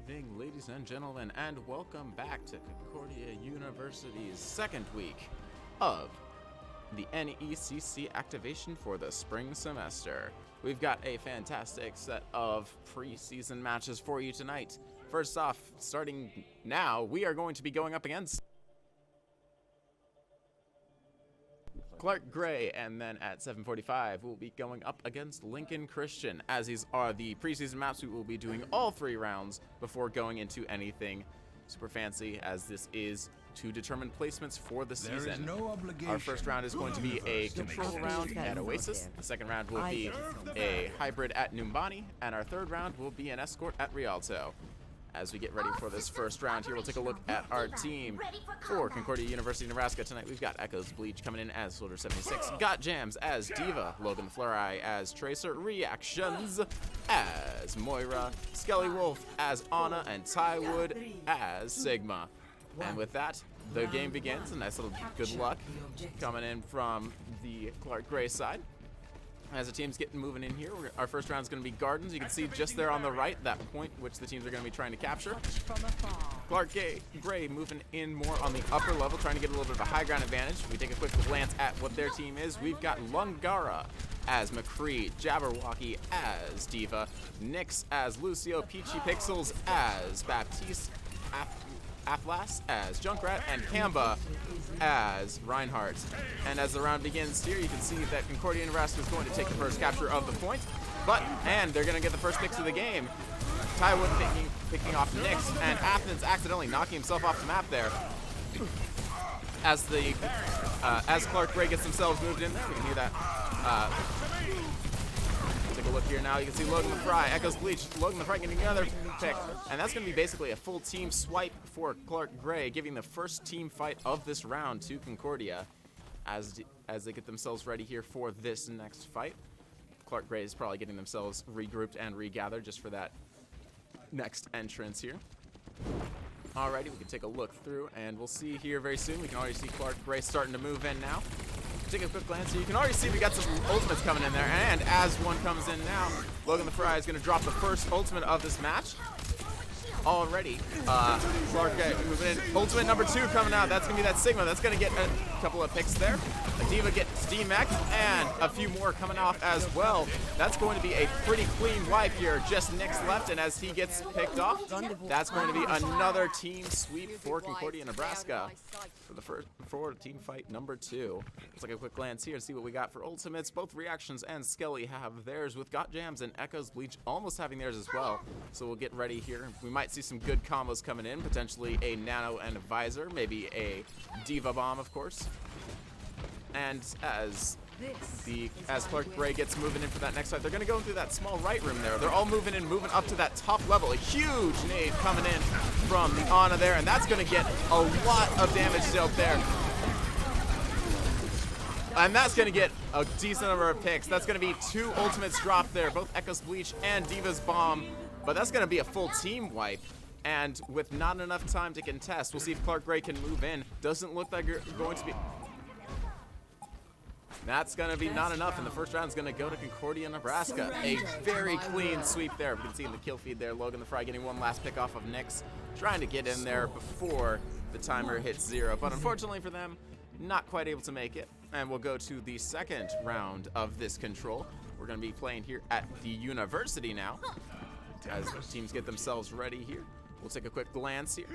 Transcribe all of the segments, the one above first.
evening, ladies and gentlemen, and welcome back to Concordia University's second week of the NECC activation for the spring semester. We've got a fantastic set of preseason matches for you tonight. First off, starting now, we are going to be going up against Clark Gray, and then at 7:45 we'll be going up against Lincoln Christian. As these are the preseason maps, we will be doing all 3 rounds before going into anything super fancy, as this is to determine placements for the season. Our first round is going to be a control round at Oasis. The second round will be a hybrid at Numbani, and our third round will be an escort at Rialto. As we get ready for this first round here, we'll take a look at our team for Concordia University, Nebraska. Tonight we've got Echoes Bleach coming in as Soldier 76, Got Jams as Diva, Logan Flurai as Tracer, Reactions as Moira, Skelly Wolf as Anna, and Tywood as Sigma. And with that, the game begins. A nice little good luck coming in from the Clark Gray side. As the team's getting moving in here, our first round is going to be Gardens. You can see just there on the right, that point which the teams are going to be trying to capture. Clark Gray moving in more on the upper level, trying to get a little bit of a high ground advantage. We take a quick glance at what their team is. We've got Lungara as McCree, Jabberwocky as Diva, Nyx as Lucio, Peachy Pixels as Baptiste, Aflas as Junkrat, and Kamba as Reinhardt. And as the round begins here, you can see that Concordia Nebraska is going to take the first capture of the point, and they're going to get the first picks of the game. Tywood picking off Nyx, and Athens accidentally knocking himself off the map there. As Clark Gray gets themselves moved in there, we can hear that. Take a look here now. You can see Logan Fry, Echoes Bleach, Logan Fry getting another pick, and that's going to be basically a full team swipe for Clark Gray, giving the first team fight of this round to Concordia. As they get themselves ready here for this next fight, Clark Gray is probably getting themselves regrouped and regathered just for that next entrance here. Alrighty, we can take a look through, and we'll see here very soon. We can already see Clark Gray starting to move in now. Take a quick glance here. You can already see we got some ultimates coming in there, and as one comes in now, Logan the Fry is going to drop the first ultimate of this match. Already, Clark Gray moving in. Ultimate number 2 coming out. That's going to be that Sigma. That's going to get a couple of picks there. Diva gets D-Mech, and a few more coming off as well. That's going to be a pretty clean wipe here. Just Nyx left, and as he gets picked off, that's going to be another team sweep for Concordia, Nebraska for team fight number 2. Let's take a quick glance here to see what we got for ultimates. Both Reactions and Skelly have theirs, with Got Jams and Echoes Bleach almost having theirs as well. So we'll get ready here. We might see some good combos coming in, potentially a Nano and a Visor, maybe a Diva Bomb, of course. And as Clark Gray gets moving in for that next fight, they're going to go through that small right room there. They're all moving up to that top level. A huge nade coming in from the Ana there, and that's going to get a lot of damage dealt there. And that's going to get a decent number of picks. That's going to be 2 ultimates dropped there, both Echoes Bleach and Diva's Bomb. But that's going to be a full team wipe. And with not enough time to contest, we'll see if Clark Gray can move in. Doesn't look like you're going to be... That's going to be not enough, and the first round is going to go to Concordia, Nebraska. A very clean sweep there. We can see in the kill feed there, Logan the Fry getting one last pick off of Nyx, trying to get in there before the timer hits 0. But unfortunately for them, not quite able to make it. And we'll go to the second round of this control. We're going to be playing here at the university now. As teams get themselves ready here, we'll take a quick glance here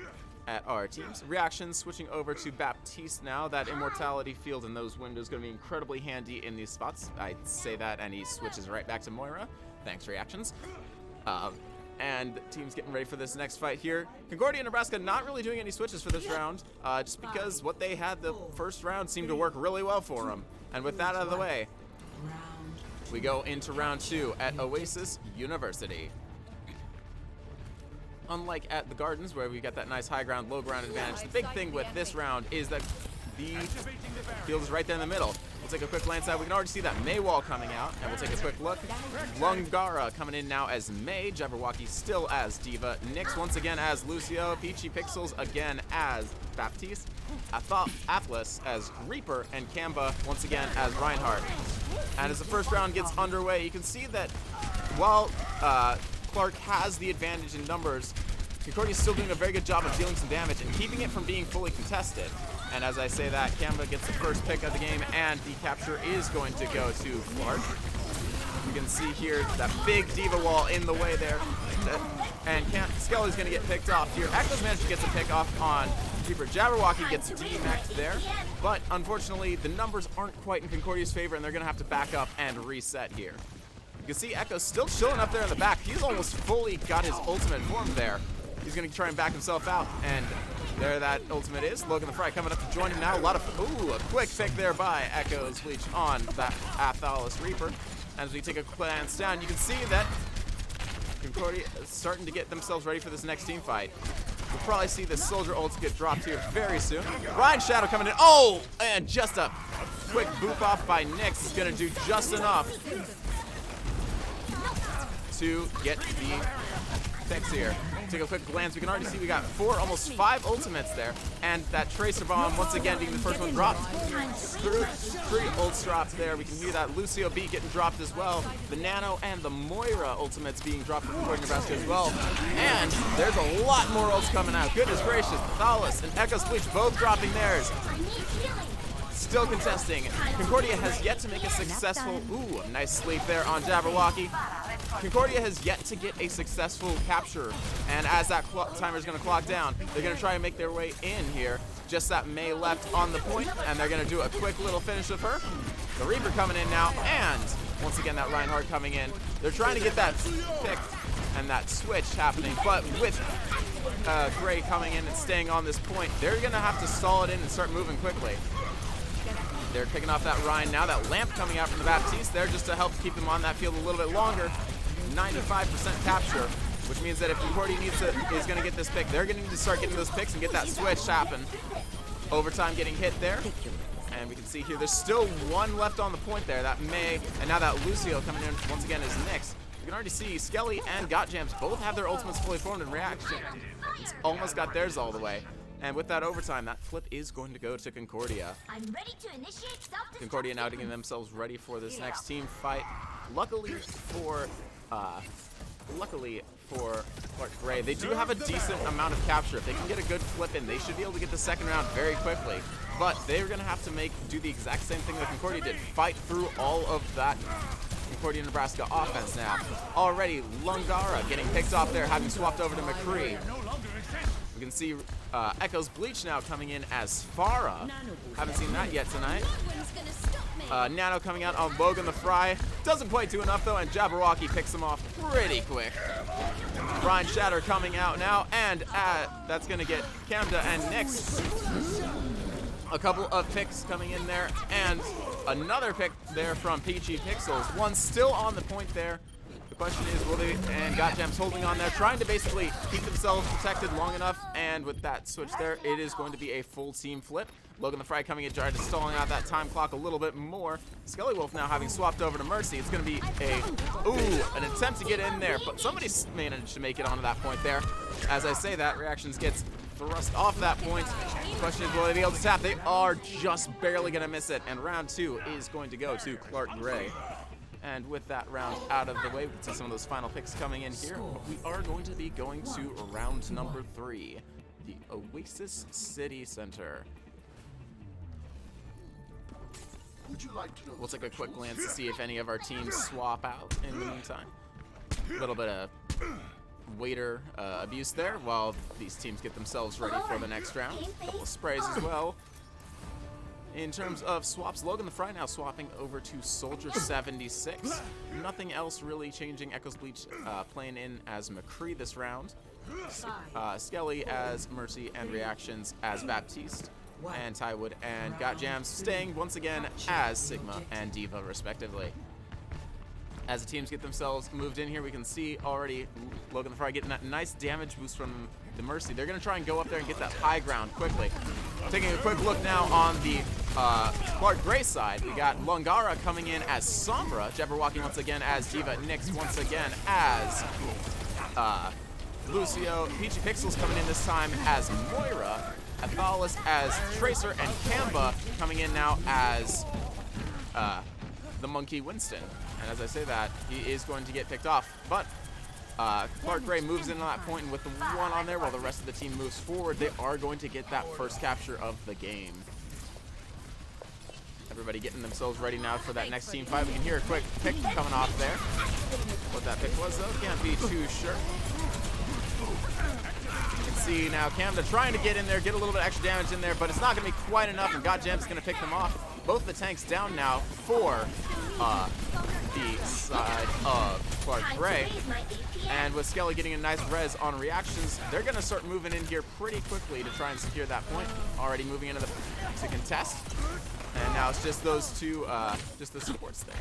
at our teams. Reactions switching over to Baptiste now. That immortality field in those windows going to be incredibly handy in these spots. I say that, and he switches right back to Moira. Thanks, Reactions. And the team's getting ready for this next fight here. Concordia, Nebraska not really doing any switches for this round, just because what they had the first round seemed to work really well for them. And with that out of the way, we go into round 2 at Oasis University. Unlike at the Gardens, where we got that nice high ground, low ground advantage, the big thing with this round is that the field is right there in the middle. We'll take a quick glance at. We can already see that May wall coming out, and we'll take a quick look. Lungara coming in now as May, Jabberwocky still as Diva, Nyx once again as Lucio, Peachy Pixels again as Baptiste, Atlas as Reaper, and Kamba once again as Reinhardt. And as the first round gets underway, you can see that while Clark has the advantage in numbers, Concordia's still doing a very good job of dealing some damage and keeping it from being fully contested. And as I say that, Canva gets the first pick of the game, and the capture is going to go to Clark. You can see here that big Diva wall in the way there. And Skelly's going to get picked off here. Echo's managed to get some pick off on Reaper. Jabberwocky gets DMAxed there. But unfortunately, the numbers aren't quite in Concordia's favor, and they're going to have to back up and reset here. You can see Echo's still chilling up there in the back. He's almost fully got his ultimate formed there. He's going to try and back himself out, and there that ultimate is. Logan the Fry coming up to join him now. A quick pick there by Echo's Bleach on that Athalis Reaper. As we take a glance down, you can see that Concordia is starting to get themselves ready for this next team fight. We'll probably see the Soldier ults get dropped here very soon. Ryan Shadow coming in. Oh, and just a quick boop off by NECC is going to do just enough to get the picks here. Take a quick glance. We can already see we got almost 5 ultimates there. And that Tracer Bomb, once again, being the first one dropped. 3 ults dropped there. We can hear that Lucio B getting dropped as well. The Nano and the Moira ultimates being dropped from Concordia Nebraska as well. And there's a lot more ults coming out. Goodness gracious. Thalos and Echo's Bleach both dropping theirs. Still contesting. Concordia has yet to make a successful... Ooh, a nice sleep there on Jabberwocky. Concordia has yet to get a successful capture, and as that timer is going to clock down, they're going to try and make their way in here. Just that Mei left on the point, and they're going to do a quick little finish with her. The Reaper coming in now, and once again that Reinhardt coming in. They're trying to get that pick and that switch happening, but with Gray coming in and staying on this point, they're going to have to stall it in and start moving quickly. They're picking off that Ryan now. That Lamp coming out from the Baptiste there just to help keep them on that field a little bit longer. 95% capture, which means that if Concordia is going to get this pick, they're going to need to start getting those picks and get that switch happen. Overtime getting hit there. And we can see here there's still 1 left on the point there. That Mei, and now that Lucio coming in once again is NECC. You can already see Skelly and Gotjams both have their ultimates fully formed in reaction. It's almost got theirs all the way. And with that overtime, that flip is going to go to Concordia. I'm ready to initiate self-destruct. Concordia now getting themselves ready for this next team fight. Luckily for Clark Gray, they do have a decent amount of capture. If they can get a good flip in, they should be able to get the second round very quickly. But they're going to have to do the exact same thing that Concordia did. Fight through all of that Concordia Nebraska offense now. Already, Lungara getting picked off there, having swapped over to McCree. We can see Echo's Bleach now coming in as Farah. Haven't seen that yet tonight. Nano coming out on Logan the Fry. Doesn't quite do enough though, and Jabberwocky picks him off pretty quick. Brian Shatter coming out now, and that's going to get Camda and NECC. A couple of picks coming in there, and another pick there from Peachy Pixels. One still on the point there. The question is, will they, and Gotjam's holding on there, trying to basically keep themselves protected long enough, and with that switch there, it is going to be a full team flip. Logan the Fry coming in, trying to stalling out that time clock a little bit more. Skelly Wolf now having swapped over to Mercy. It's going to be an attempt to get in there, but somebody managed to make it onto that point there. As I say that, Reactions gets thrust off that point. The question is, will they be able to tap? They are just barely going to miss it, and round 2 is going to go to Clark Gray. And with that round out of the way, we can see some of those final picks coming in here. But we are going to be going to round number 3, the Oasis City Center. We'll take a quick glance to see if any of our teams swap out in the meantime. A little bit of waiter abuse there while these teams get themselves ready for the next round. A couple of sprays as well. In terms of swaps, Logan the Fry now swapping over to Soldier 76. Nothing else really changing. Echo's Bleach playing in as McCree this round. Skelly as Mercy, and Reactions as Baptiste. And Tywood and Gotjams staying once again as Sigma and Diva respectively. As the teams get themselves moved in here, we can see already Logan the Fry getting that nice damage boost from the Mercy. They're going to try and go up there and get that high ground quickly. Taking a quick look now on the Clark Gray side, we got Lungara coming in as Sombra, Jabberwocky once again as Diva, NECC once again as Lucio, Peachy Pixels coming in this time as Moira, Athalis as Tracer, and Kamba coming in now as the Monkey Winston. And as I say that, he is going to get picked off. But Clark Gray moves in on that point, and with the 1 on there while the rest of the team moves forward, they are going to get that first capture of the game. Everybody getting themselves ready now for that next team fight. We can hear a quick pick coming off there. What that pick was, though, can't be too sure. You can see now Camda trying to get in there, get a little bit extra damage in there, but it's not going to be quite enough, and Godjam's going to pick them off. Both the tanks down now for the side of Clark Gray. And with Skelly getting a nice res on reactions, they're going to start moving in here pretty quickly to try and secure that point. Already moving into to contest. And now it's just those two, just the supports there.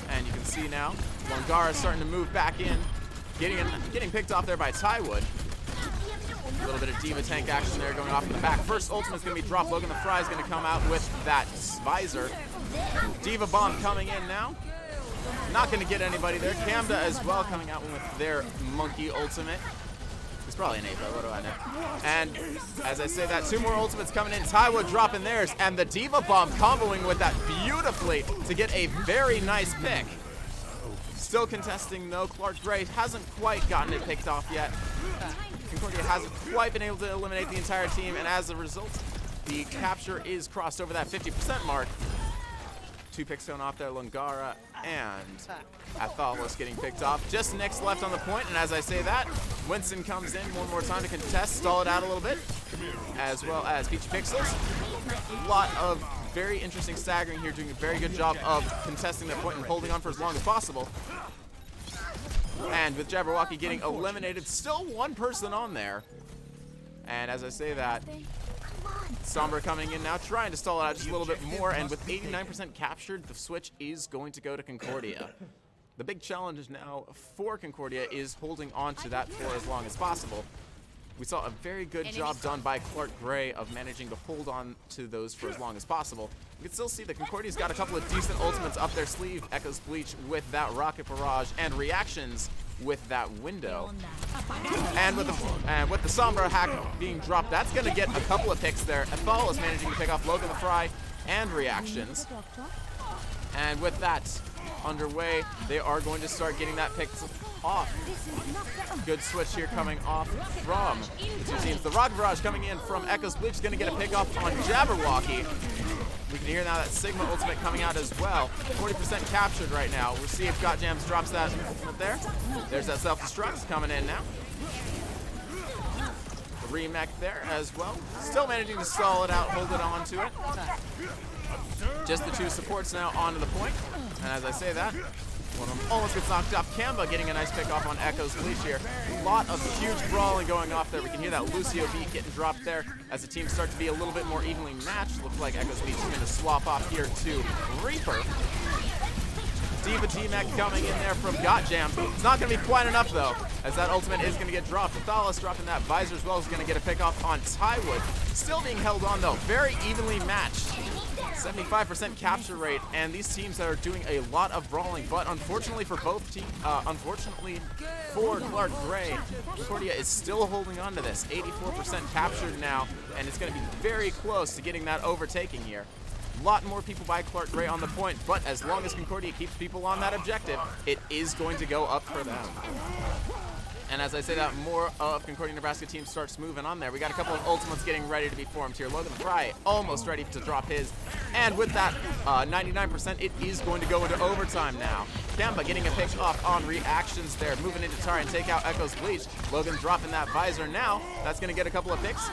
And you can see now, Longara starting to move back in, getting picked off there by Tywood. A little bit of Diva tank action there going off in the back. First ultimate's going to be dropped. Logan the Fry is going to come out with that visor. Diva bomb coming in now. Not going to get anybody there. Camda as well coming out with their monkey ultimate. It's probably an Ava, what do I know? And as I say that, 2 more ultimates coming in. Tywood dropping theirs, and the Diva bomb comboing with that beautifully to get a very nice pick. Still contesting though. Clark Gray hasn't quite gotten it picked off yet. Concordia hasn't quite been able to eliminate the entire team, and as a result, the capture is crossed over that 50% mark. 2 picks going off there, Lungara and Athalos getting picked off. Just Nyx left on the point, and as I say that, Winston comes in one more time to contest, stall it out a little bit, as well as Peachy Pixels. A lot of very interesting staggering here, doing a very good job of contesting the point and holding on for as long as possible. And with Jabberwocky getting eliminated, still 1 person on there. And as I say that, Sombra coming in now, trying to stall it out just a little bit more, and with 89% captured, the switch is going to go to Concordia. The big challenge is now for Concordia is holding on to that for as long as possible. We saw a very good job done by Clark Gray of managing to hold on to those for as long as possible. You can still see that Concordia's got a couple of decent ultimates up their sleeve. Echo's Bleach with that Rocket Barrage, and Reactions with that window. And with the Sombra hack being dropped, that's going to get a couple of picks there. Athal is managing to pick off Logan the Fry and Reactions. And with that underway, they are going to start getting that picked off. Good switch here coming off from the 2 teams. The Rocket Barrage coming in from Echo's Bleach is going to get a pick off on Jabberwocky. We can hear now that Sigma ultimate coming out as well. 40% captured right now. We'll see if Godjams drops that ultimate there. There's that self-destruct coming in now. The remech there as well. Still managing to stall it out, hold it on to it. Just the 2 supports now onto the point. And as I say that, one of them almost gets knocked off. Kamba getting a nice pick off on Echo's Bleach here. A lot of huge brawling going off there. We can hear that Lucio beat getting dropped there as the teams start to be a little bit more evenly matched. Looks like Echo's Bleach is going to swap off here to Reaper. Diva D-Mac coming in there from Godjam. It's not going to be quite enough though, as that ultimate is going to get dropped. Thalos dropping that visor as well is going to get a pick off on Tywood. Still being held on though, very evenly matched. 75% capture rate, and these teams that are doing a lot of brawling, but unfortunately for both teams, unfortunately for Clark Gray, Concordia is still holding on to this. 84% captured now, and it's going to be very close to getting that overtaking here. A lot more people by Clark Gray on the point, but as long as Concordia keeps people on that objective, it is going to go up for them. And as I say that, more of Concordia Nebraska team starts moving on there. We got a couple of ultimates getting ready to be formed here. Logan Fry almost ready to drop his. And with that 99%, it is going to go into overtime now. Kamba getting a pick off on Reactions there, moving into Tara and take out Echo's Bleach. Logan dropping that visor now. That's going to get a couple of picks.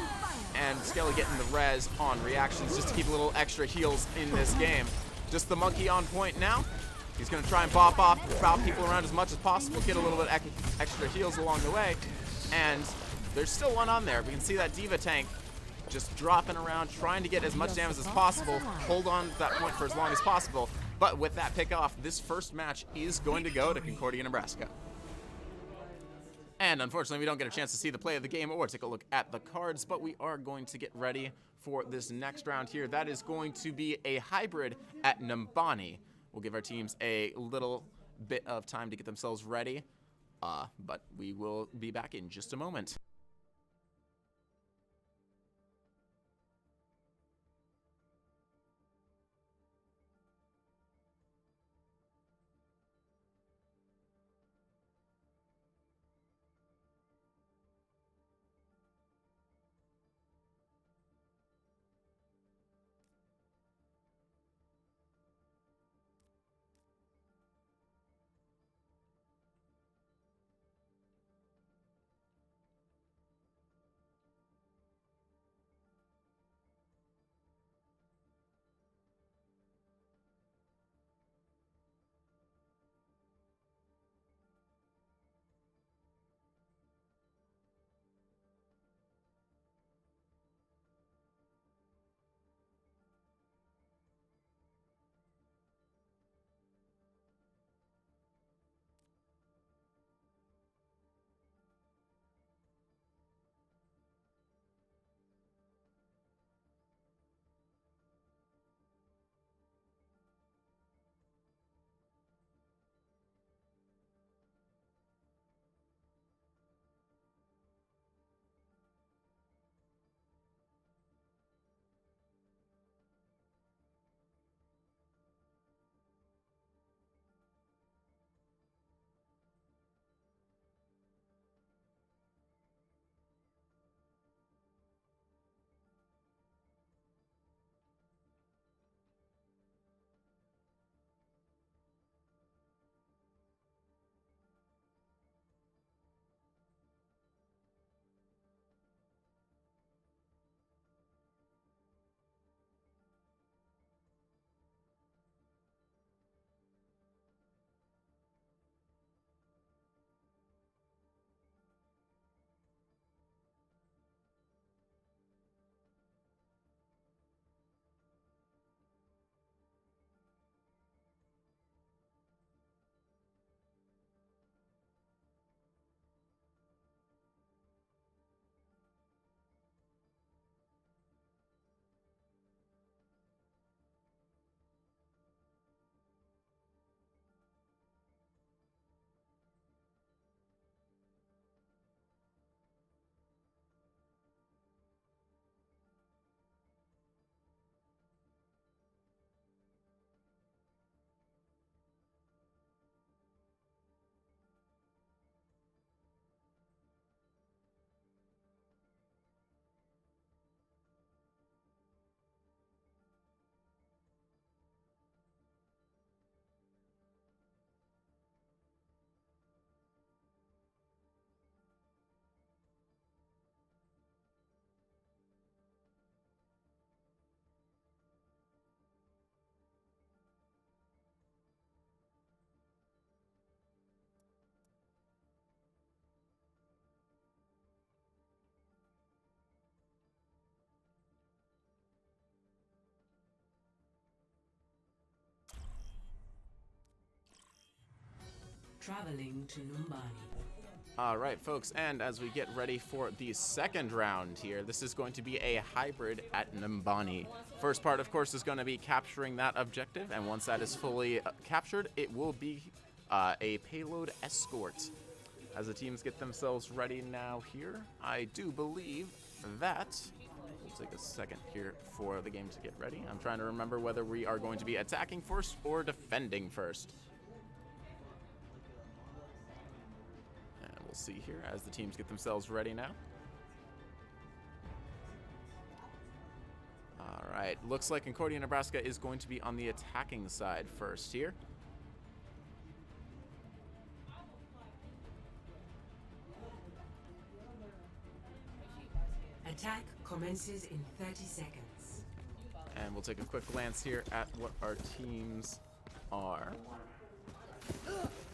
And Skelly getting the res on Reactions just to keep a little extra heals in this game. Just the monkey on point now. He's going to try and bop people around as much as possible, get a little bit extra heals along the way. And there's still 1 on there. We can see that Diva tank just dropping around, trying to get as much damage as possible, hold on to that point for as long as possible. But with that pick off, this first match is going to go to Concordia, Nebraska. And unfortunately, we don't get a chance to see the play of the game or take a look at the cards, but we are going to get ready for this next round here. That is going to be a hybrid at Nambani. We'll give our teams a little bit of time to get themselves ready, but we will be back in just a moment. Traveling to Numbani. All right, folks, and as we get ready for the second round here, this is going to be a hybrid at Numbani. First part, of course, is going to be capturing that objective, and once that is fully captured, it will be a payload escort. As the teams get themselves ready now here, I do believe that... We'll take a second here for the game to get ready. I'm trying to remember whether we are going to be attacking first or defending first. We'll see here as the teams get themselves ready now. All right, looks like Concordia, Nebraska is going to be on the attacking side first here. Attack commences in 30 seconds. And we'll take a quick glance here at what our teams are.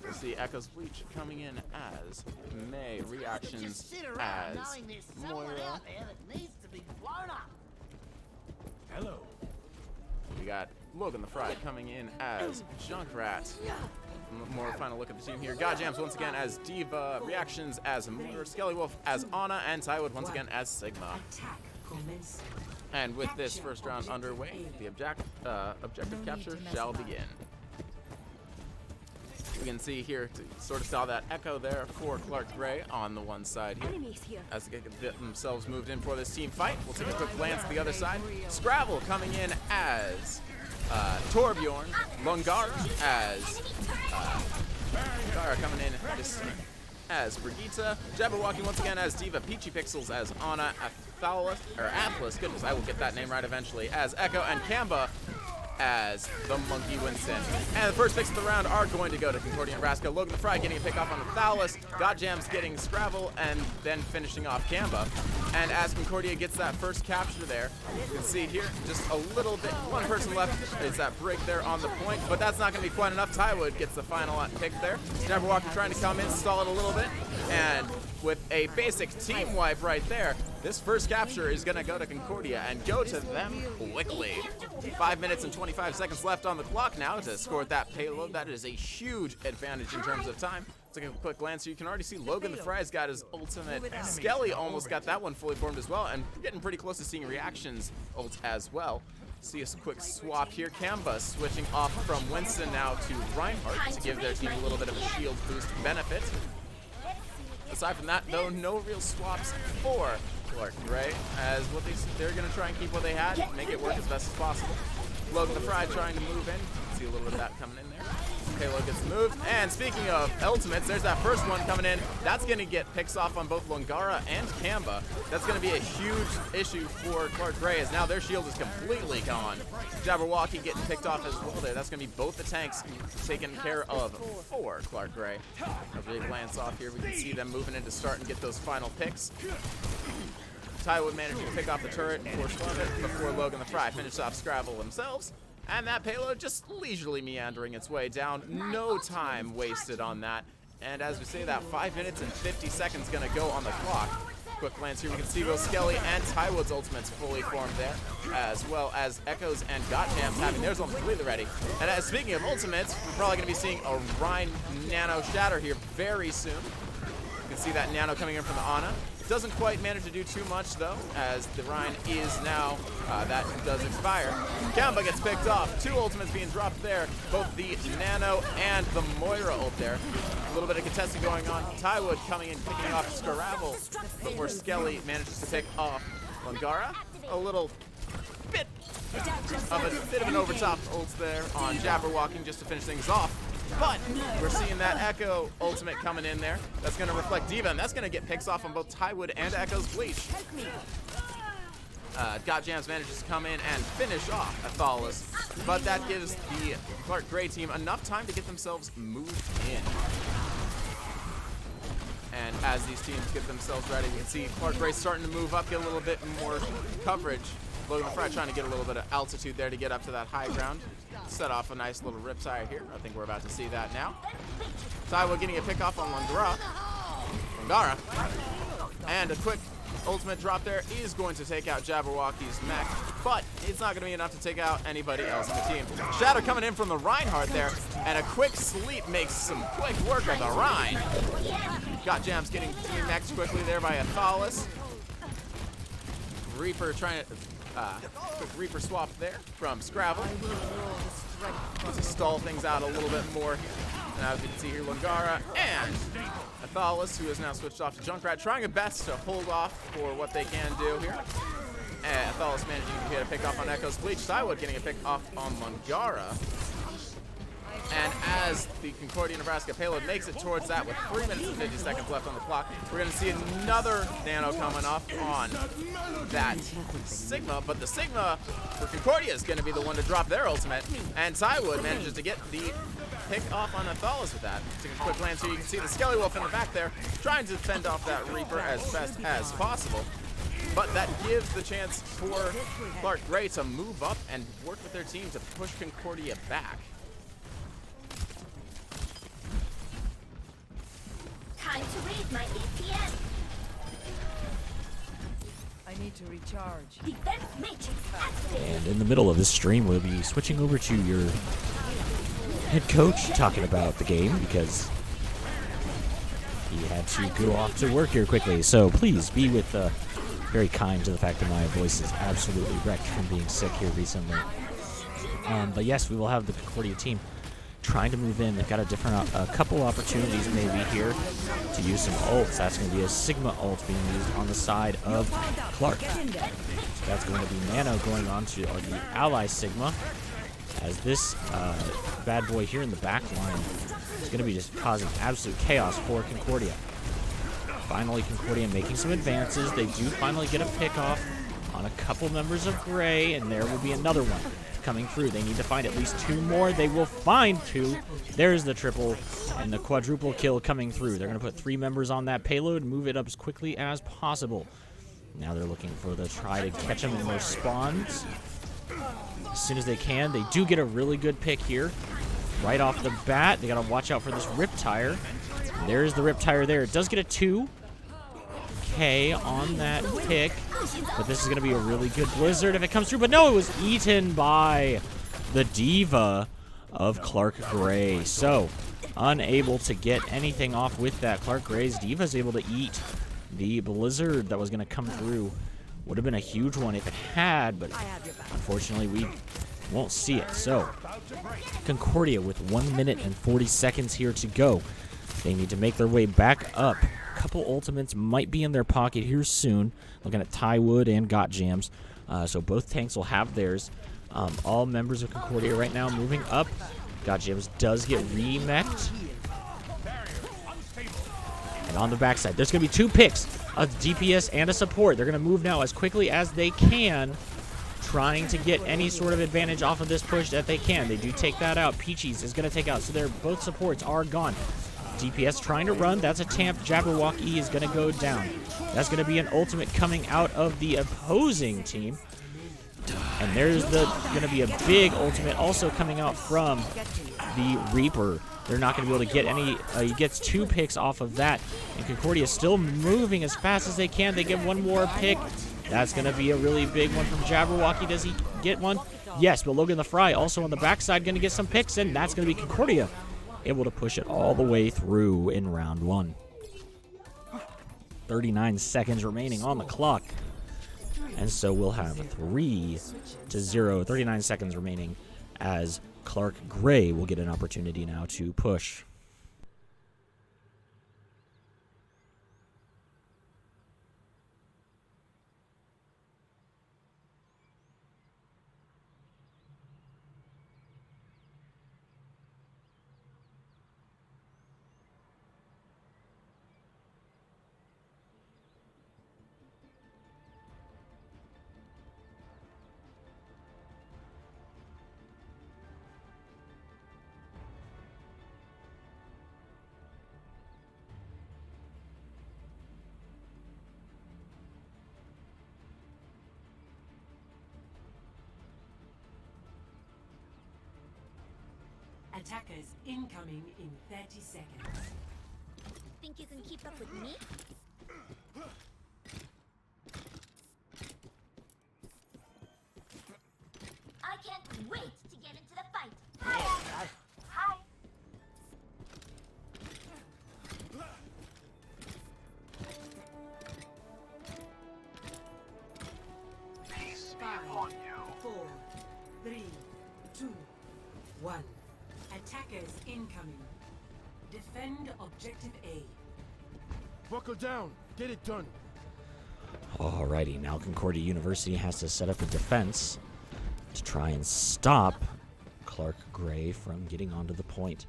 We'll see Echo's Bleach coming in as May, Reactions as Moira. Hello. We got Logan the Fry coming in as Junkrat. More final look at the team here. Godjams once again as Diva, Reactions as Moira, Skelly Wolf as Anna, and Tywood once again as Sigma. Attack commences. And with this first round underway, the objective capture shall begin. We can see here, sort of saw that echo there for Clark Gray on the one side here. Enemies here. As they get themselves moved in for this team fight, we'll take a quick glance at the other side. Scrabble coming in as Torbjorn, Lungar as Gara coming in as Brigitte, Jabberwocky once again as Diva, Peachy Pixels as Anna, Atlas, goodness, I will get that name right eventually, as Echo, and Kamba as the Monkey Winston. And the first picks of the round are going to go to Concordia, Nebraska. Logan the Fry getting a pick off on the Thalys, Godjams getting Scrabble, and then finishing off Kamba. And as Concordia gets that first capture there, you can see here, just a little bit, one person left. It's that break there on the point, but that's not going to be quite enough. Tywood gets the final pick there. Jabberwocky trying to come in, stall it a little bit, and with a basic team wipe right there, this first capture is going to go to Concordia and go to them quickly. 5 minutes and 25 seconds left on the clock now to score that payload. That is a huge advantage in terms of time. Take a quick glance here. You can already see Logan the Fry's got his ultimate. Skelly almost got that one fully formed as well, and getting pretty close to seeing Reactions ult as well. See a quick swap here. Kamba switching off from Winston now to Reinhardt to give their team a little bit of a shield boost benefit. Aside from that, though, no real swaps for Clark Gray, as what they're going to try and keep what they had, make it work as best as possible. Logan the Fry trying to move in. See a little bit of that coming in there. Payload gets moved. And speaking of ultimates, there's that first one coming in. That's going to get picks off on both Lungara and Kamba. That's going to be a huge issue for Clark Gray, as now their shield is completely gone. Jabberwocky getting picked off as well there. That's going to be both the tanks taken care of for Clark Gray. A big glance off here. We can see them moving in to start and get those final picks. Tywood managing to pick off the turret before Logan the Fry finished off Scrabble themselves. And that payload just leisurely meandering its way down. No time wasted on that. And as we say that, 5 minutes and 50 seconds gonna go on the clock. Quick glance here, we can see both Skelly and Tywood's ultimates fully formed there, as well as Echoes and Godjams having theirs almost completely ready. And as speaking of ultimates, we're probably gonna be seeing a Rhine Nano Shatter here very soon. You can see that Nano coming in from the Ana. Doesn't quite manage to do too much, though, as the Rhine is now, that does expire. Kamba gets picked off. 2 ultimates being dropped there. Both the Nano and the Moira ult there. A little bit of contesting going on. Tywood coming in, picking off Scrabble before Skelly manages to pick off Lungara. A little bit of an overtop ult there on Jabberwocky just to finish things off. But we're seeing that Echo ultimate coming in there. That's going to reflect Diva, and that's going to get picks off on both Tywood and Echo's Bleach. Godjams manages to come in and finish off Athalis, but that gives the Clark Gray team enough time to get themselves moved in. And as these teams get themselves ready, we can see Clark Gray starting to move up, get a little bit more coverage. Logan Fry trying to get a little bit of altitude there to get up to that high ground. Set off a nice little riptide here. I think we're about to see that now. Tywood getting a pick off on Lungara. And a quick ultimate drop there is going to take out Jabberwocky's mech. but it's not going to be enough to take out anybody else in the team. Shadow coming in from the Reinhardt there, and a quick sleep makes some quick work of the Rhine. Got Jams getting next quickly there by Athalis. Reaper trying to quick Reaper swap there from Scrabble to stall things out a little bit more. Now as you can see here, Lungara and Athalis, who has now switched off to Junkrat, trying their best to hold off for what they can do here. And Athalis managing to get a pick off on Echo's Bleach. Cywood getting a pick off on Lungara. And as the Concordia Nebraska payload makes it towards that with 3 minutes and 50 seconds left on the clock, we're going to see another Nano coming off on that Sigma. But the Sigma for Concordia is going to be the one to drop their ultimate. And Cywood manages to get the pick off on Athalis with that. Taking a quick glance here, you can see the Skelly Wolf in the back there, trying to fend off that Reaper as best as possible. But that gives the chance for Clark Gray to move up and work with their team to push Concordia back. Time to raise my APM. I need to recharge. Defense matrix activated. And in the middle of this stream, we'll be switching over to your head coach talking about the game because he had to go off to work here quickly. So please be very kind to the fact that my voice is absolutely wrecked from being sick here recently. But yes, we will have the Concordia team trying to move in. They've got a couple opportunities maybe here to use some ults. That's going to be a Sigma ult being used on the side of Clark. So that's going to be Nano going on to the ally Sigma, as this bad boy here in the back line is going to be just causing absolute chaos for Concordia. Finally, Concordia making some advances. They do finally get a pick off on a couple members of Gray, and there will be another one coming through. They need to find at least 2 more. They will find 2. There's the triple and the quadruple kill coming through. They're going to put 3 members on that payload and move it up as quickly as possible. Now they're looking for the try to catch them in their spawns as soon as they can. They do get a really good pick here right off the bat. They got to watch out for this Riptire. There's the Riptire there. It does get a 2K on that pick, but this is going to be a really good Blizzard if it comes through. But no, it was eaten by the Diva of Clark Gray. So unable to get anything off with that. Clark Gray's Diva is able to eat the Blizzard that was going to come through. Would have been a huge one if it had, but unfortunately we won't see it. So Concordia with 1 minute and 40 seconds here to go. They need to make their way back up. A couple ultimates might be in their pocket here soon. Looking at Tywood and Got Jams. So both tanks will have theirs. All members of Concordia right now moving up. Got Jams does get remech'd. And on the backside, there's going to be 2 picks, a DPS and a support. They're going to move now as quickly as they can, trying to get any sort of advantage off of this push that they can. They do take that out. Peaches is going to take out, so both supports are gone. DPS trying to run. That's a tamp. Jabberwocky is going to go down. That's going to be an ultimate coming out of the opposing team. And there's going to be a big ultimate also coming out from the Reaper. They're not going to be able to get any. He gets 2 picks off of that. And Concordia is still moving as fast as they can. They get 1 more pick. That's going to be a really big one from Jabberwocky. Does he get one? Yes, but Logan the Fry also on the backside going to get some picks, and that's going to be Concordia able to push it all the way through in round 1. 39 seconds remaining on the clock. And so we'll have 3-0, 39 seconds remaining as Clark Gray will get an opportunity now to push. Attackers incoming in 30 seconds. Think you can keep up with me? Attackers incoming. Defend objective A. Buckle down. Get it done. Alrighty, now Concordia University has to set up a defense to try and stop Clark Gray from getting onto the point.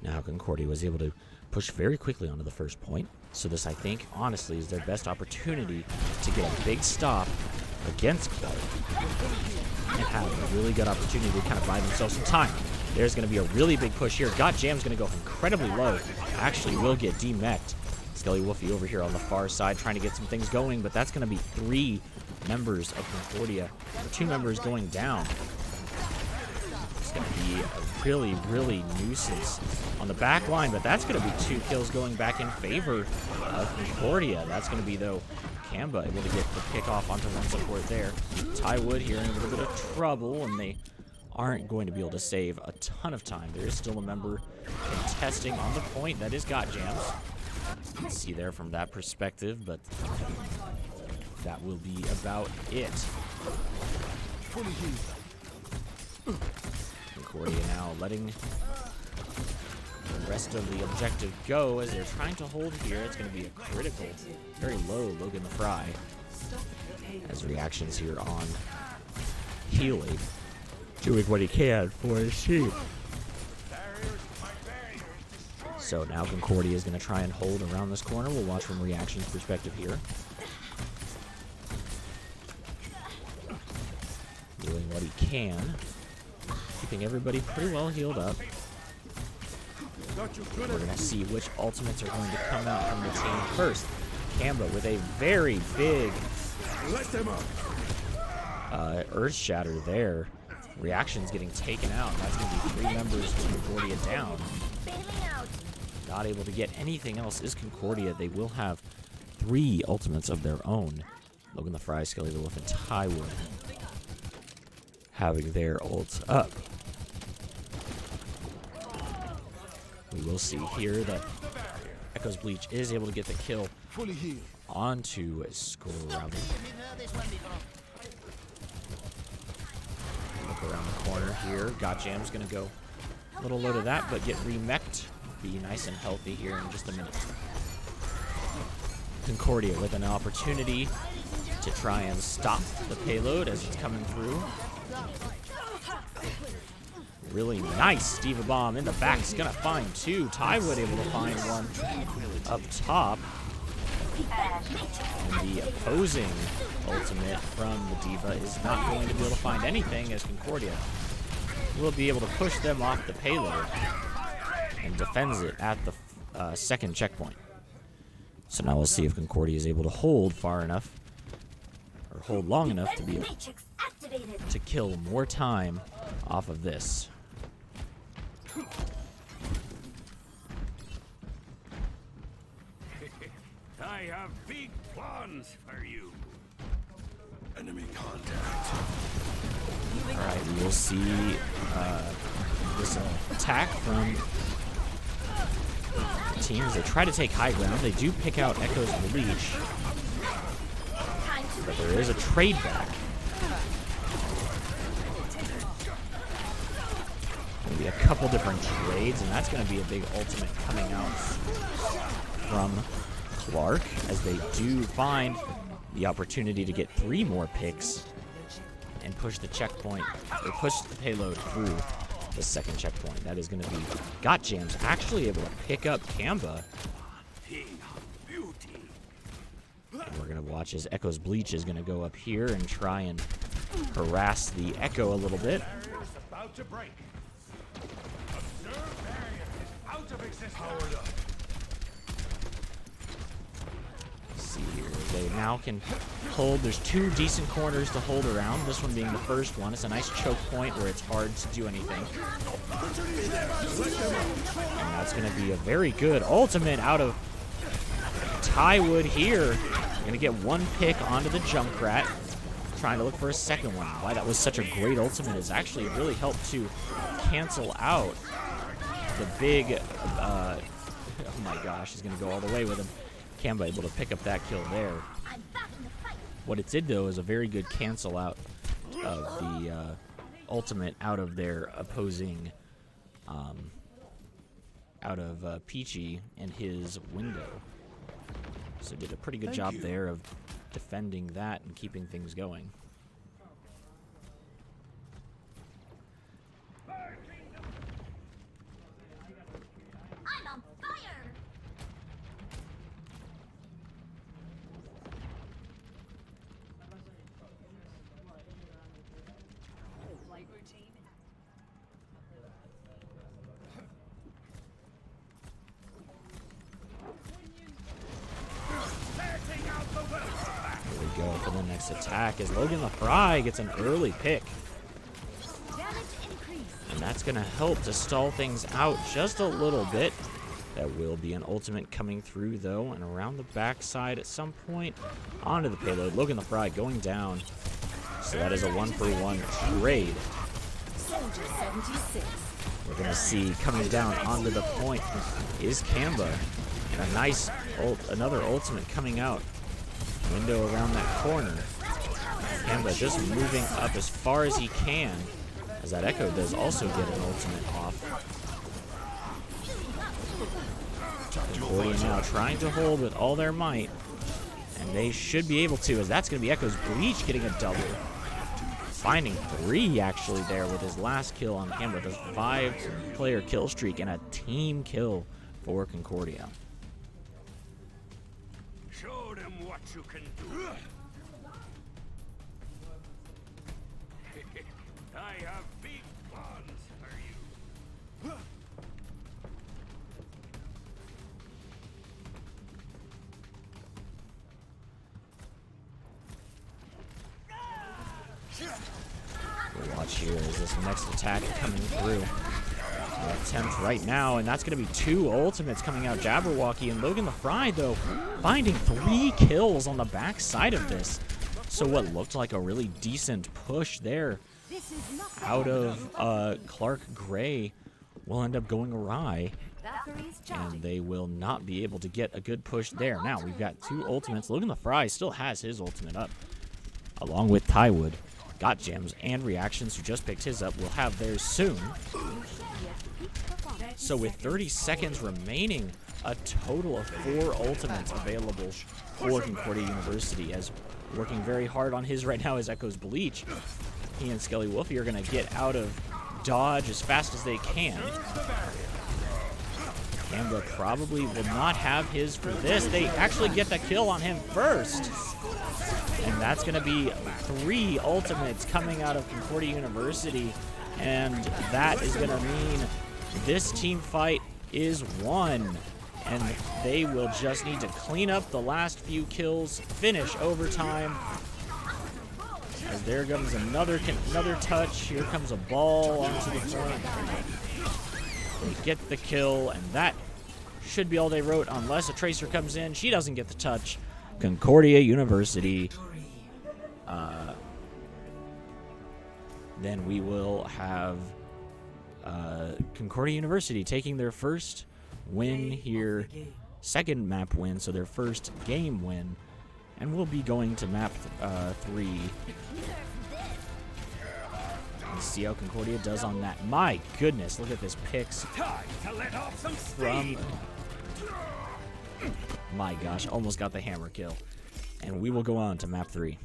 Now Concordia was able to push very quickly onto the first point, so this, I think, honestly, is their best opportunity to get a big stop against Clark and have a really good opportunity to kind of buy themselves some time. There's going to be a really big push here. Got Jam's going to go incredibly low. Actually will get demeched. Skelly Wolfie over here on the far side trying to get some things going, but that's going to be 3 members of Concordia, or 2 members going down. It's going to be a really, really nuisance on the back line, but that's going to be 2 kills going back in favor of Concordia. That's going to be, though, Kamba able to get the pick off onto one support there. Ty Wood here in a little bit of trouble, and they aren't going to be able to save a ton of time. There is still a member contesting on the point. That is Got Jams. You can see there from that perspective, but that will be about it. Concordia now letting the rest of the objective go as they're trying to hold here. It's going to be a critical, very low Logan the Fry as reactions here on Healy doing what he can for his team. So now Concordia is going to try and hold around this corner. We'll watch from reactions perspective here. Doing what he can. Keeping everybody pretty well healed up. We're going to see which ultimates are going to come out from the team first. Kamba with a very big Earth Shatter there. Reactions getting taken out. That's going to be 3 members to Concordia down. Not able to get anything else is Concordia. They will have 3 ultimates of their own. Logan the Fry, Skelly the Wolf, and Ty Wood having their ults up. We will see here that Echo's Bleach is able to get the kill onto Scrubble. Look around the corner here. Got Jam's going to go a little low to that, but get remeched. Be nice and healthy here in just a minute. Concordia with an opportunity to try and stop the payload as it's coming through. Really nice Diva Bomb in the back. Is going to find 2. Tywood able to find 1 up top. And the opposing ultimate from the Diva is not going to be able to find anything as Concordia will be able to push them off the payload and defends it at the second checkpoint. So now we'll see if Concordia is able to hold far enough, or hold long enough to be able to kill more time off of this. I have big plans for you. Enemy contact. Alright, we will see this attack from the teams. They try to take high ground. They do pick out Echo's Bleach, but there is a trade back. Going to be a couple different trades, and that's going to be a big ultimate coming out from Clark as they do find the opportunity to get 3 more picks and push the checkpoint, or push the payload through the second checkpoint. That is going to be Got Jams actually able to pick up Kamba. And we're going to watch as Echo's Bleach is going to go up here and try and harass the Echo a little bit. About to break. Observe barrier is out of existence. Powered up. See here, they now can hold. There's 2 decent corners to hold around. This one being the first one. It's a nice choke point where it's hard to do anything. And that's going to be a very good ultimate out of Tywood here. Going to get 1 pick onto the Junkrat. Trying to look for a second one. Why that was such a great ultimate is actually really helped to cancel out the big, oh my gosh, he's going to go all the way with him. Kamba able to pick up that kill there. What it did, though, is a very good cancel out of the ultimate out of their opposing out of Peachy and his window. So did a pretty good Thank job you. there of defending that and keeping things going. I'm on fire! Flight routine. Here we go for the next attack as Logan LaFry gets an early pick. Damage increase. And that's going to help to stall things out just a little bit. That will be an ultimate coming through, though, and around the backside at some point onto the payload. Logan LaFry going down. So that is a 1-for-1 trade. Soldier 76. We're going to see coming down onto the point is Kamba. And a nice, another ultimate coming out. Window around that corner. Kamba just moving up as far as he can, as that Echo does also get an ultimate off. Concordia now trying to hold with all their might, and they should be able to, as that's going to be Echo's Bleach getting a double. Finding 3 actually there with his last kill on Kamba. Does 5-player kill streak and a team kill for Concordia. Show them what you can do. I have big plans for you. We'll watch here as this next attack coming through. An attempt right now, and that's going to be 2 ultimates coming out. Jabberwocky and Logan LaFry, though, finding 3 kills on the backside of this. So what looked like a really decent push there This is not out of Clark Gray will end up going awry, batteries and charging. they will not be able to get a good push there. Now we've got 2 ultimates. Logan LaFry still has his ultimate up, along with Tywood. Got Gems and Reactions, who just picked his up, will have theirs soon. So with 30 seconds remaining, a total of 4 ultimates available for Concordia University, as working very hard on his right now is Echo's Bleach. He and Skelly Wolfie are going to get out of dodge as fast as they can. Kamba probably will not have his for this. They actually get the kill on him first. And that's going to be 3 ultimates coming out of Concordia University. And that is going to mean this team fight is won. And they will just need to clean up the last few kills, finish overtime. As there comes another touch. Here comes a ball onto the point. They get the kill, and that should be all they wrote unless a Tracer comes in. She doesn't get the touch. Concordia University. Then we will have Concordia University taking their first win here. Second map win, so their first game win. And we'll be going to map 3. And see how Concordia does on that. My goodness, look at this picks Time to let off some from... steam. My gosh, almost got the hammer kill. And we will go on to map 3.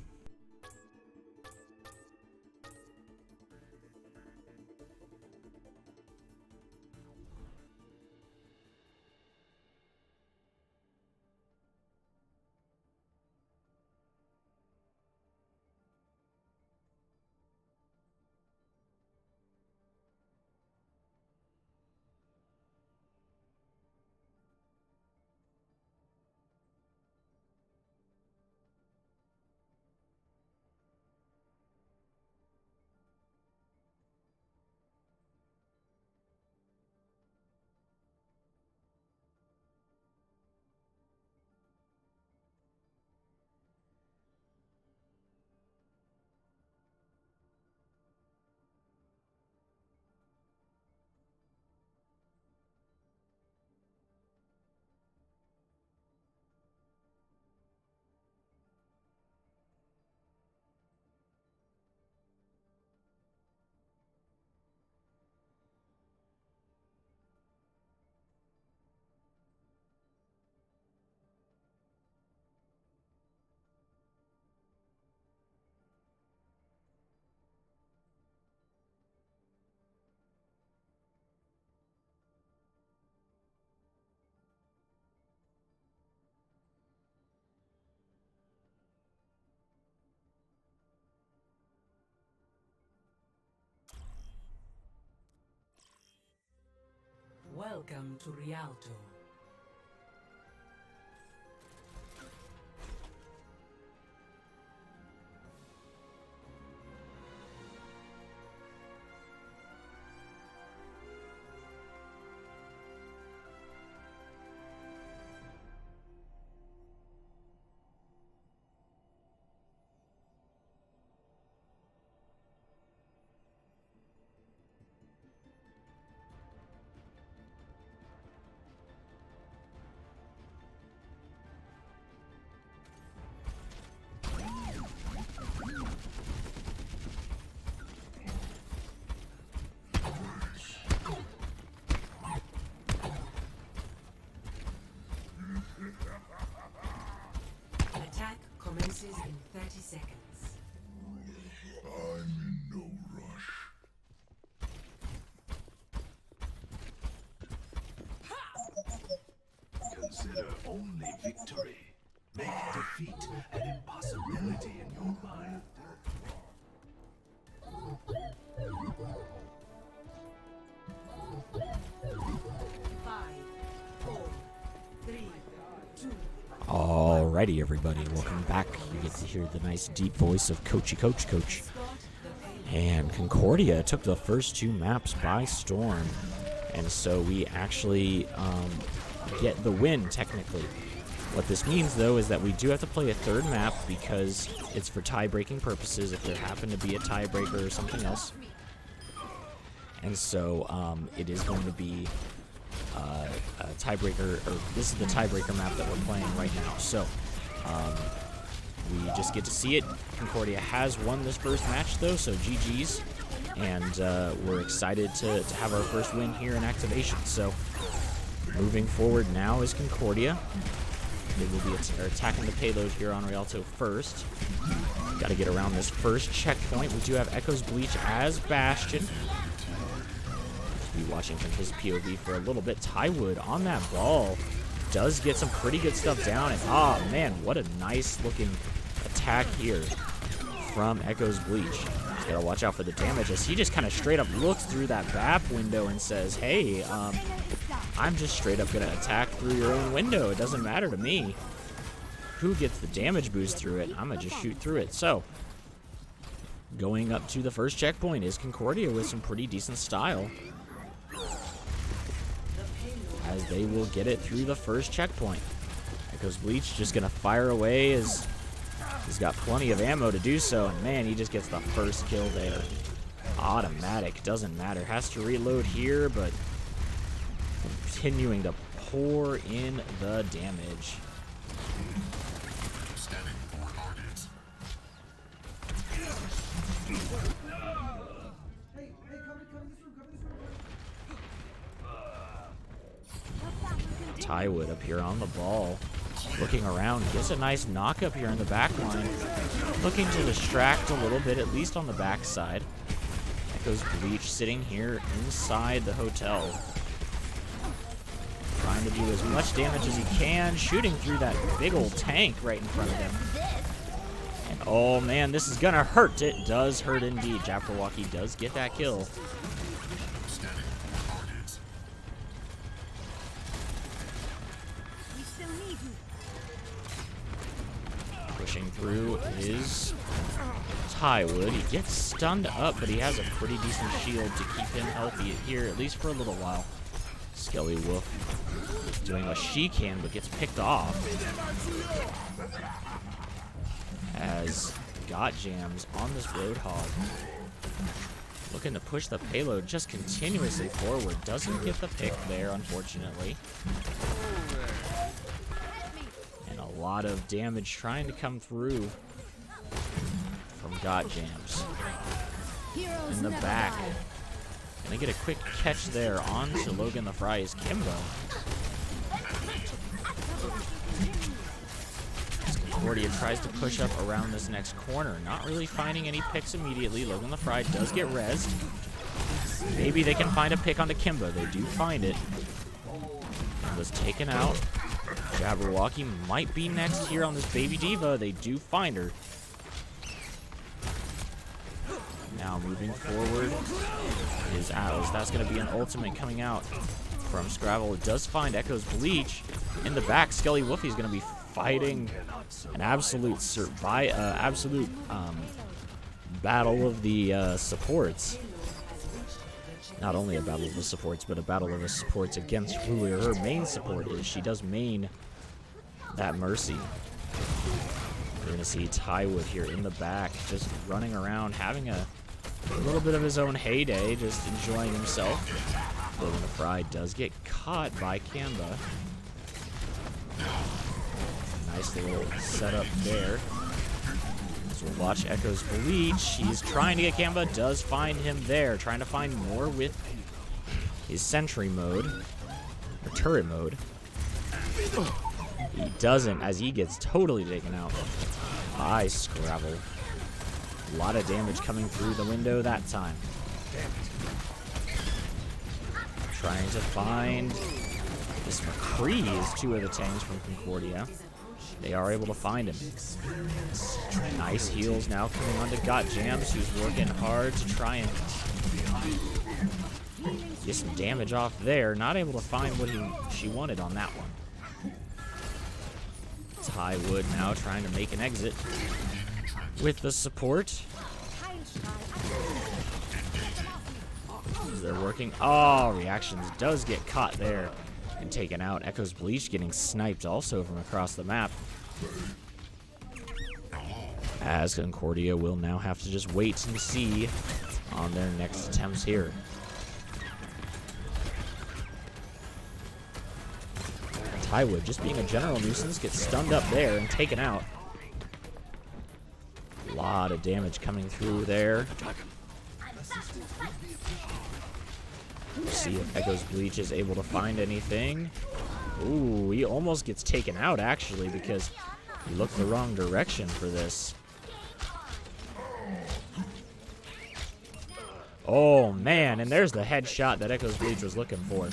Welcome to Rialto. Attack commences in 30 seconds. I'm in no rush. Consider only victory. Make defeat an impossibility in your mind. Alrighty, everybody, welcome back. You get to hear the nice deep voice of Coach. And Concordia took the first two maps by storm, and so we actually get the win, technically. What this means, though, is that we do have to play a third map because it's for tie-breaking purposes if there happen to be a tiebreaker or something else. And so it is going to be a tiebreaker, or this is the tiebreaker map that we're playing right now. So we just get to see it. Concordia has won this first match, though, so GG's. And we're excited to have our first win here in activation. So moving forward now is Concordia. They will be attacking the payload here on Rialto first. Got to get around this first checkpoint. We do have Echo's Bleach as Bastion. Be watching from his POV for a little bit. Tywood on that ball does get some pretty good stuff down, and oh man, what a nice looking attack here from Echo's Bleach. Just gotta watch out for the damage as he just kind of straight up looks through that BAP window and says, hey, I'm just straight up gonna attack through your own window. It doesn't matter to me who gets the damage boost through it. I'm gonna just shoot through it. So going up to the first checkpoint is Concordia with some pretty decent style, as they will get it through the first checkpoint. Echo's Bleach just gonna fire away as he's got plenty of ammo to do so, and man, he just gets the first kill there. Automatic, doesn't matter. Has to reload here, but continuing to pour in the damage. Tywood up here on the ball, looking around, gets a nice knock up here in the back line, looking to distract a little bit, at least on the back side. Echo's Bleach sitting here inside the hotel, trying to do as much damage as he can, shooting through that big old tank right in front of him. And oh man, this is gonna hurt. It does hurt indeed. Jabberwocky does get that kill. Pushing through is Tywood. He gets stunned up, but he has a pretty decent shield to keep him healthy here, at least for a little while. Skelly Wolf doing what she can, but gets picked off. As Got Jams on this Roadhog, looking to push the payload just continuously forward. Doesn't get the pick there, unfortunately. And a lot of damage trying to come through from Got Jams. In the back. Gonna get a quick catch there onto Logan the Fry's Kimbo. Concordia tries to push up around this next corner. Not really finding any picks immediately. Logan the Fry does get rezzed. Maybe they can find a pick onto Kimbo. They do find it. Was taken out. Jabberwocky might be next here on this Baby Diva. They do find her. Now moving forward is Atlas. That's going to be an ultimate coming out from Scrabble. It does find Echo's Bleach in the back. Skelly Woofy's going to be fighting an absolute battle of the supports. Not only a battle of the supports, but a battle of the supports against who her main support is. She does main that Mercy. We're going to see Tywood here in the back, just running around, having a little bit of his own heyday, just enjoying himself. Logan the Fry does get caught by Kamba. Nice little setup there. So we'll watch Echo's Bleach. He's trying to get Kamba, does find him there, trying to find more with his sentry mode, or turret mode. He doesn't, as he gets totally taken out by Scrabble. A lot of damage coming through the window that time. Trying to find this McCree is two of the tanks from Concordia. They are able to find him. Nice heals now coming onto Got Jams, who's working hard to try and get some damage off there. Not able to find what she wanted on that one. Tywood now trying to make an exit with the support. They're working. Oh, Reactions does get caught there and taken out. Echo's Bleach getting sniped also from across the map. As Concordia will now have to just wait and see on their next attempts here. Tywood just being a general nuisance, gets stunned up there and taken out. A lot of damage coming through there. We'll see if Echo's Bleach is able to find anything. Ooh, he almost gets taken out actually because he looked the wrong direction for this. Oh man, and there's the headshot that Echo's Bleach was looking for.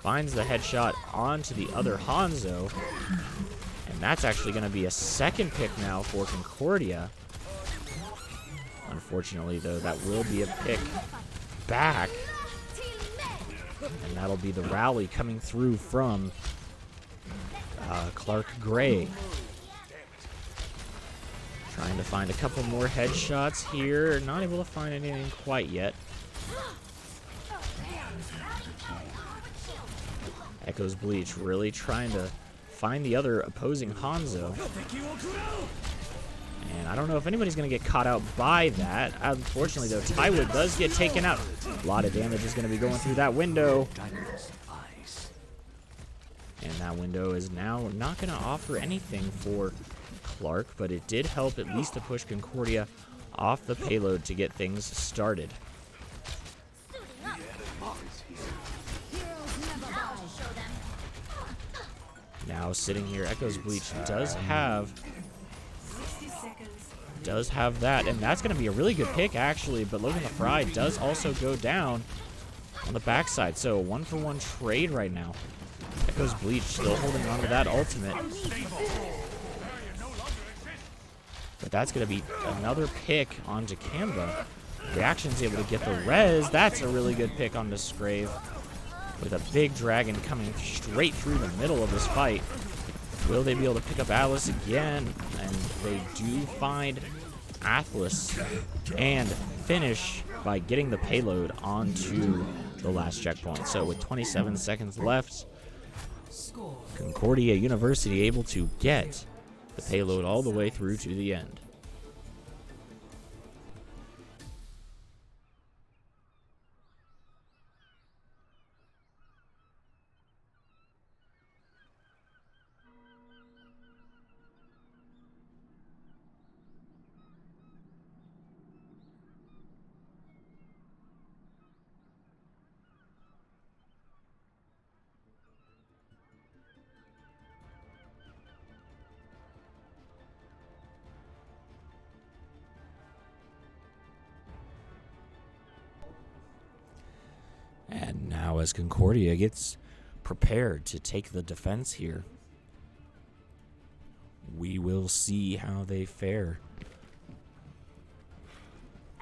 Finds the headshot onto the other Hanzo. And that's actually going to be a second pick now for Concordia. Unfortunately, though, that will be a pick back. And that'll be the rally coming through from Clark Gray. Trying to find a couple more headshots here. Not able to find anything quite yet. Echo's Bleach really trying to find the other opposing Hanzo. And I don't know if anybody's going to get caught out by that. Unfortunately, though, Tywood does get taken out. A lot of damage is going to be going through that window. And that window is now not going to offer anything for Clark, but it did help at least to push Concordia off the payload to get things started. Now sitting here, Echo's Bleach does have that, and that's going to be a really good pick actually, but Logan the Fry does also go down on the backside, so a 1-for-1 trade right now. Echo's Bleach still holding on to that ultimate. But that's going to be another pick onto Kamba. Reaction's able to get the res. That's a really good pick onto Scrave. With a big dragon coming straight through the middle of this fight. Will they be able to pick up Atlas again? And they do find Atlas and finish by getting the payload onto the last checkpoint. So with 27 seconds left, Concordia University able to get the payload all the way through to the end. And now as Concordia gets prepared to take the defense here, we will see how they fare.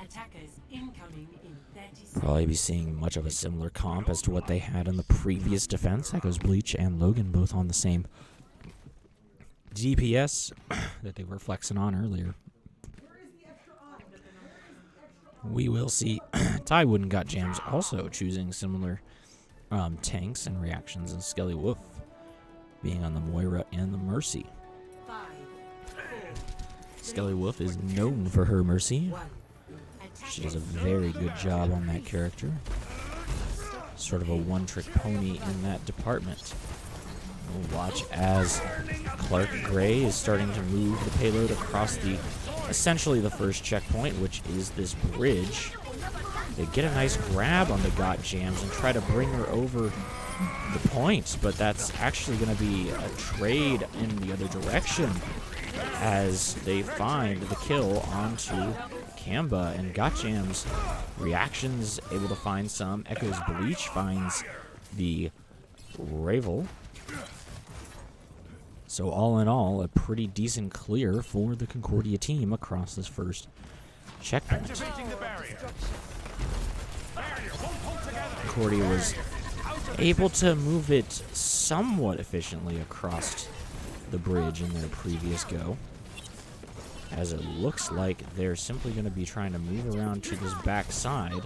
Attackers incoming in 30 seconds. Probably be seeing much of a similar comp as to what they had in the previous defense. Echoes Bleach and Logan both on the same DPS that they were flexing on earlier. We will see Tywood and Got Jams also choosing similar tanks and reactions, and Skelly Wolf being on the Moira and the Mercy. 5, 4, Skelly Wolf is known for her Mercy. 1. She does a very good job on that character. Sort of a one-trick pony in that department. We'll watch as Clark Gray is starting to move the payload across essentially the first checkpoint, which is this bridge. They get a nice grab on the Got Jams and try to bring her over the point, but that's actually going to be a trade in the other direction as they find the kill onto Kamba, and Got Jams reactions able to find some. Echoes Bleach finds the Ravel. So all in all, a pretty decent clear for the Concordia team across this first checkpoint. Concordia was able to move it somewhat efficiently across the bridge in their previous go, as it looks like they're simply going to be trying to move around to this back side.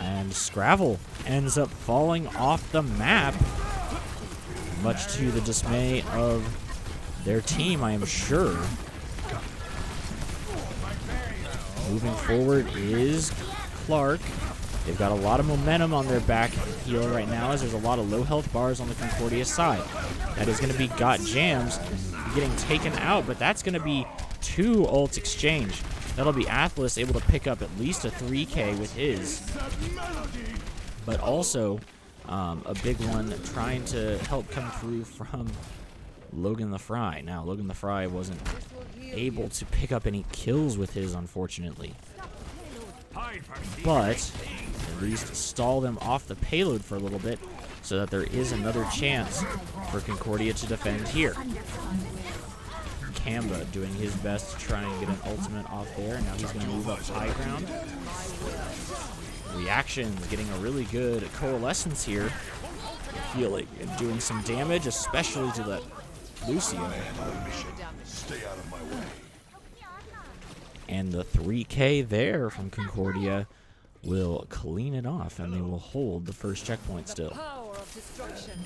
And Scravel ends up falling off the map, much to the dismay of their team, I am sure. Moving forward is Clark. They've got a lot of momentum on their back heel right now, as there's a lot of low health bars on the Concordia side. That is going to be Got Jams getting taken out, but that's going to be 2 ults exchange. That'll be Atlas able to pick up at least a 3K with his, but also a big one trying to help come through from Logan the Fry. Now, Logan the Fry wasn't able to pick up any kills with his, unfortunately, but at least stall them off the payload for a little bit so that there is another chance for Concordia to defend here. Kamba doing his best to try and get an ultimate off there. Now he's going to move up high ground. Reactions getting a really good coalescence here. Healing and doing some damage, especially to that Lucio. Stay out of my way. And the 3K there from Concordia will clean it off, and they will hold the first checkpoint still. Power of destruction.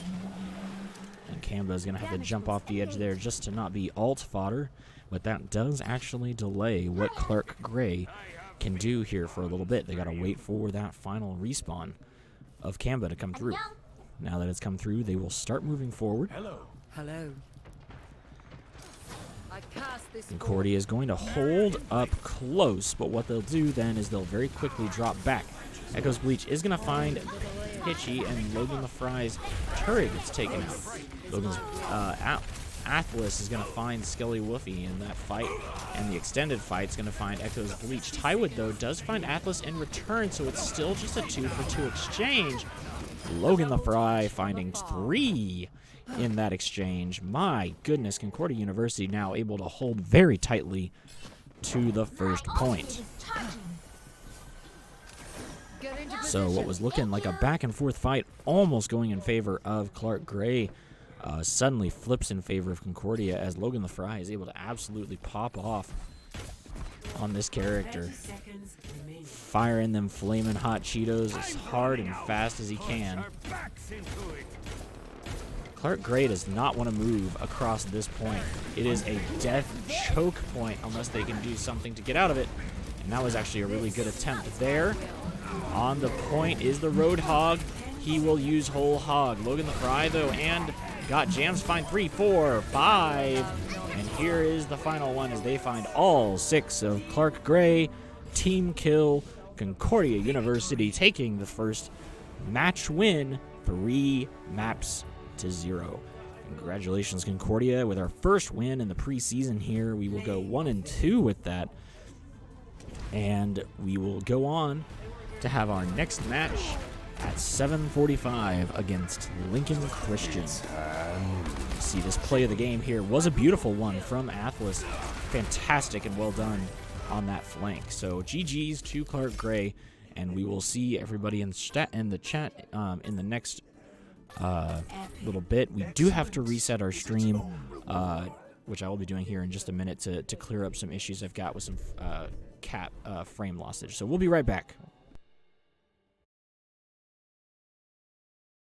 And Kamba is going to have to jump off the edge there just to not be alt fodder, but that does actually delay what Clark Gray can do here for a little bit. They got to wait for that final respawn of Kamba to come through. Now that it's come through, they will start moving forward. Hello. I cast this Concordia is going to hold up close, but what they'll do then is they'll very quickly drop back. Echoes Bleach is going to find Pitchy, and Logan the Fry's turret gets taken out. Logan's Atlas is going to find Skelly Woofy in that fight, and the extended fight is going to find Echoes Bleach. Tywood, though, does find Atlas in return, so it's still just a 2-for-2 exchange. Logan the Fry finding 3 in that exchange. My goodness, Concordia University now able to hold very tightly to the first point. So what was looking like a back and forth fight, almost going in favor of Clark Gray, suddenly flips in favor of Concordia, as Logan the Fry is able to absolutely pop off on this character, 30 seconds remaining. firing them flaming hot Cheetos as hard and fast as he can. Clark Gray does not want to move across this point. It is a death choke point unless they can do something to get out of it. And that was actually a really good attempt there. On the point is the Roadhog. He will use Whole Hog. Logan the Fry, though, and Got Jams find 3, 4, 5. And here is the final one as they find all 6 of Clark Gray. Team kill. Concordia University taking the first match win, 3 maps to 0. Congratulations, Concordia, with our first win in the preseason here. We will go 1-2 with that, and we will go on to have our next match at 7:45 against Lincoln Christian. See, this play of the game here was a beautiful one from Atlas. Fantastic and well done on that flank. So GG's to Clark Gray, and we will see everybody in the chat in the next little bit. We do have to reset our stream, which I will be doing here in just a minute to clear up some issues I've got with some cap frame lossage. So we'll be right back.